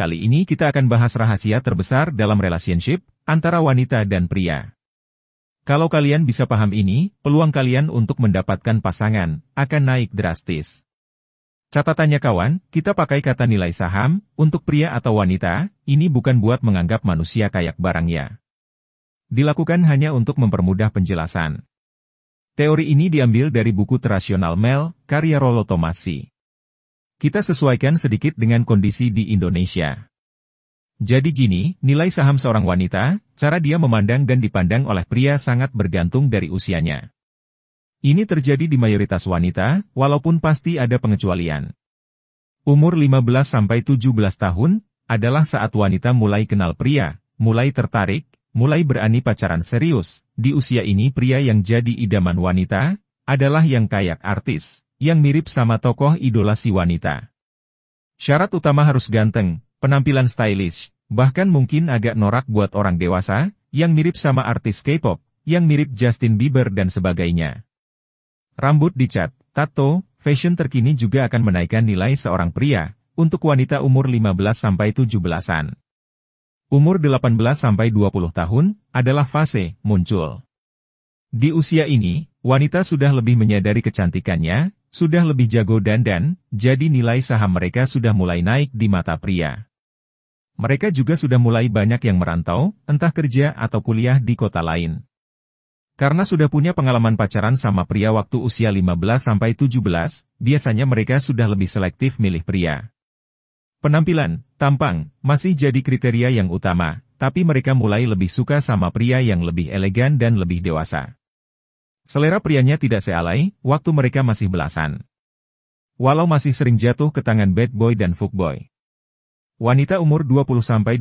Kali ini kita akan bahas rahasia terbesar dalam relationship antara wanita dan pria. Kalau kalian bisa paham ini, peluang kalian untuk mendapatkan pasangan akan naik drastis. Catatannya kawan, kita pakai kata nilai saham, untuk pria atau wanita, ini bukan buat menganggap manusia kayak barangnya. Dilakukan hanya untuk mempermudah penjelasan. Teori ini diambil dari buku Terasional Male, karya Rollo Tomassi. Kita sesuaikan sedikit dengan kondisi di Indonesia. Jadi gini, nilai saham seorang wanita, cara dia memandang dan dipandang oleh pria sangat bergantung dari usianya. Ini terjadi di mayoritas wanita, walaupun pasti ada pengecualian. Umur 15-17 tahun, adalah saat wanita mulai kenal pria, mulai tertarik, mulai berani pacaran serius. Di usia ini pria yang jadi idaman wanita, adalah yang kayak artis, yang mirip sama tokoh idola si wanita. Syarat utama harus ganteng, penampilan stylish, bahkan mungkin agak norak buat orang dewasa, yang mirip sama artis K-pop, yang mirip Justin Bieber dan sebagainya. Rambut dicat, tato, fashion terkini juga akan menaikkan nilai seorang pria, untuk wanita umur 15-17-an. Umur 18-20 tahun, adalah fase muncul. Di usia ini, wanita sudah lebih menyadari kecantikannya, sudah lebih jago dandan, jadi nilai saham mereka sudah mulai naik di mata pria. Mereka juga sudah mulai banyak yang merantau, entah kerja atau kuliah di kota lain. Karena sudah punya pengalaman pacaran sama pria waktu usia 15-17, biasanya mereka sudah lebih selektif milih pria. Penampilan, tampang, masih jadi kriteria yang utama, tapi mereka mulai lebih suka sama pria yang lebih elegan dan lebih dewasa. Selera prianya tidak sealai, waktu mereka masih belasan. Walau masih sering jatuh ke tangan bad boy dan fuckboy. Wanita umur 20-25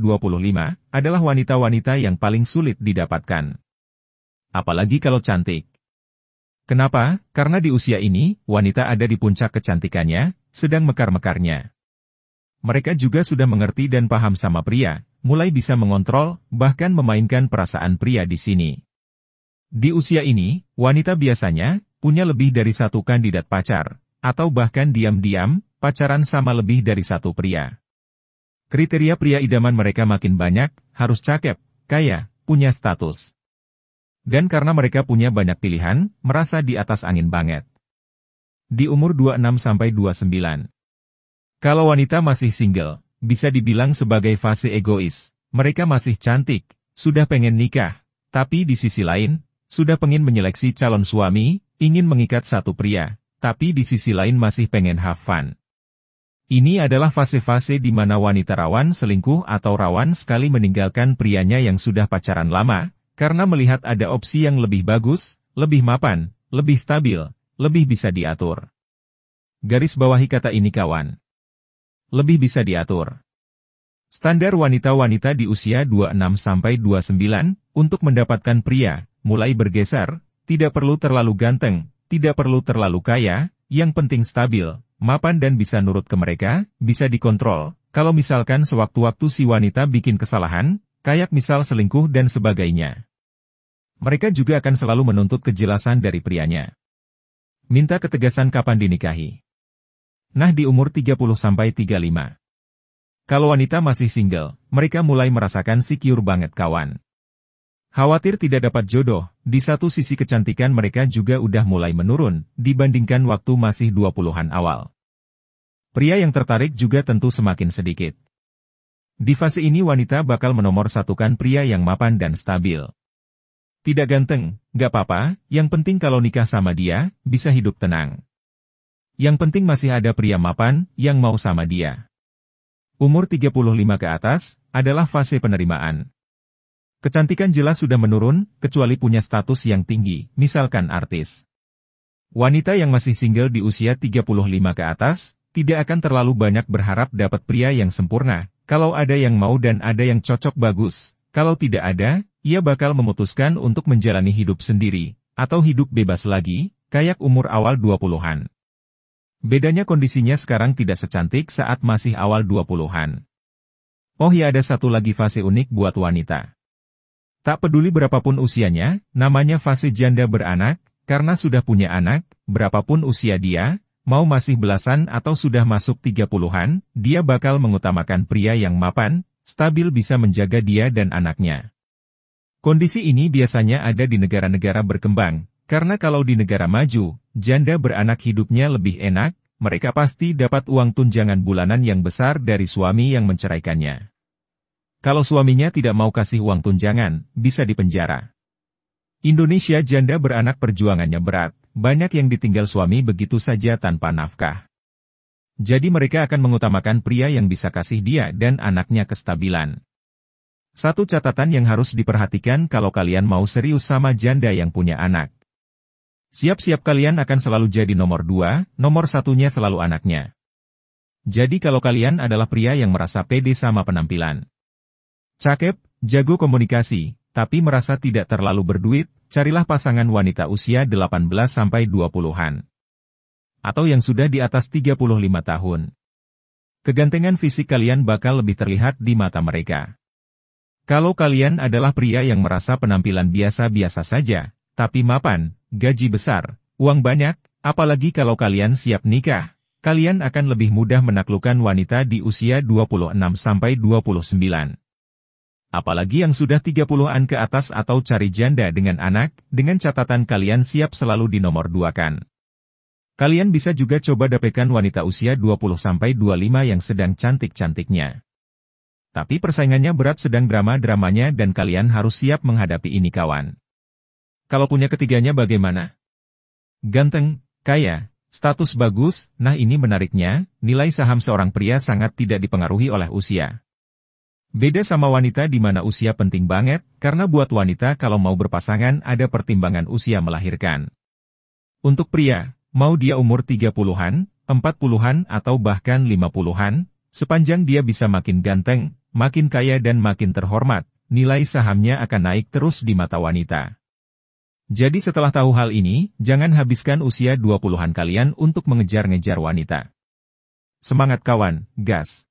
adalah wanita-wanita yang paling sulit didapatkan. Apalagi kalau cantik. Kenapa? Karena di usia ini, wanita ada di puncak kecantikannya, sedang mekar-mekarnya. Mereka juga sudah mengerti dan paham sama pria, mulai bisa mengontrol, bahkan memainkan perasaan pria di sini. Di usia ini, wanita biasanya punya lebih dari satu kandidat pacar, atau bahkan diam-diam pacaran sama lebih dari satu pria. Kriteria pria idaman mereka makin banyak, harus cakep, kaya, punya status. Dan karena mereka punya banyak pilihan, merasa di atas angin banget. Di umur 26-29. Kalau wanita masih single, bisa dibilang sebagai fase egois. Mereka masih cantik, sudah pengen nikah, tapi di sisi lain, sudah pengen menyeleksi calon suami, ingin mengikat satu pria, tapi di sisi lain masih pengen have fun. Ini adalah fase-fase di mana wanita rawan selingkuh atau rawan sekali meninggalkan prianya yang sudah pacaran lama, karena melihat ada opsi yang lebih bagus, lebih mapan, lebih stabil, lebih bisa diatur. Garis bawahi kata ini kawan. Lebih bisa diatur. Standar wanita-wanita di usia 26-29, untuk mendapatkan pria, mulai bergeser, tidak perlu terlalu ganteng, tidak perlu terlalu kaya, yang penting stabil, mapan dan bisa nurut ke mereka, bisa dikontrol. Kalau misalkan sewaktu-waktu si wanita bikin kesalahan, kayak misal selingkuh dan sebagainya. Mereka juga akan selalu menuntut kejelasan dari prianya. Minta ketegasan kapan dinikahi. Nah di umur 30-35. Kalau wanita masih single, mereka mulai merasakan secure banget kawan. Khawatir tidak dapat jodoh, di satu sisi kecantikan mereka juga udah mulai menurun, dibandingkan waktu masih 20-an awal. Pria yang tertarik juga tentu semakin sedikit. Di fase ini wanita bakal menomorsatukan pria yang mapan dan stabil. Tidak ganteng, gak apa-apa, yang penting kalau nikah sama dia, bisa hidup tenang. Yang penting masih ada pria mapan, yang mau sama dia. Umur 35 ke atas, adalah fase penerimaan. Kecantikan jelas sudah menurun, kecuali punya status yang tinggi, misalkan artis. Wanita yang masih single di usia 35 ke atas, tidak akan terlalu banyak berharap dapat pria yang sempurna, kalau ada yang mau dan ada yang cocok bagus. Kalau tidak ada, ia bakal memutuskan untuk menjalani hidup sendiri, atau hidup bebas lagi, kayak umur awal 20-an. Bedanya kondisinya sekarang tidak secantik saat masih awal 20-an. Oh ya ada satu lagi fase unik buat wanita. Tak peduli berapapun usianya, namanya fase janda beranak, karena sudah punya anak, berapapun usia dia, mau masih belasan atau sudah masuk 30-an, dia bakal mengutamakan pria yang mapan, stabil bisa menjaga dia dan anaknya. Kondisi ini biasanya ada di negara-negara berkembang, karena kalau di negara maju, janda beranak hidupnya lebih enak, mereka pasti dapat uang tunjangan bulanan yang besar dari suami yang menceraikannya. Kalau suaminya tidak mau kasih uang tunjangan, bisa dipenjara. Indonesia janda beranak perjuangannya berat, banyak yang ditinggal suami begitu saja tanpa nafkah. Jadi mereka akan mengutamakan pria yang bisa kasih dia dan anaknya kestabilan. Satu catatan yang harus diperhatikan kalau kalian mau serius sama janda yang punya anak. Siap-siap kalian akan selalu jadi nomor 2, nomor satunya selalu anaknya. Jadi kalau kalian adalah pria yang merasa pede sama penampilan, cakep, jago komunikasi, tapi merasa tidak terlalu berduit, carilah pasangan wanita usia 18-20-an. Atau yang sudah di atas 35 tahun. Kegantengan fisik kalian bakal lebih terlihat di mata mereka. Kalau kalian adalah pria yang merasa penampilan biasa-biasa saja, tapi mapan, gaji besar, uang banyak, apalagi kalau kalian siap nikah, kalian akan lebih mudah menaklukkan wanita di usia 26-29. Apalagi yang sudah 30-an ke atas atau cari janda dengan anak, dengan catatan kalian siap selalu di nomor 2 kan. Kalian bisa juga coba dapatkan wanita usia 20-25 yang sedang cantik-cantiknya. Tapi persaingannya berat, sedang drama-dramanya dan kalian harus siap menghadapi ini kawan. Kalau punya ketiganya bagaimana? Ganteng, kaya, status bagus, nah ini menariknya, nilai saham seorang pria sangat tidak dipengaruhi oleh usia. Beda sama wanita di mana usia penting banget, karena buat wanita kalau mau berpasangan ada pertimbangan usia melahirkan. Untuk pria, mau dia umur 30-an, 40-an atau bahkan 50-an, sepanjang dia bisa makin ganteng, makin kaya dan makin terhormat, nilai sahamnya akan naik terus di mata wanita. Jadi setelah tahu hal ini, jangan habiskan usia 20-an kalian untuk mengejar-ngejar wanita. Semangat kawan, gas!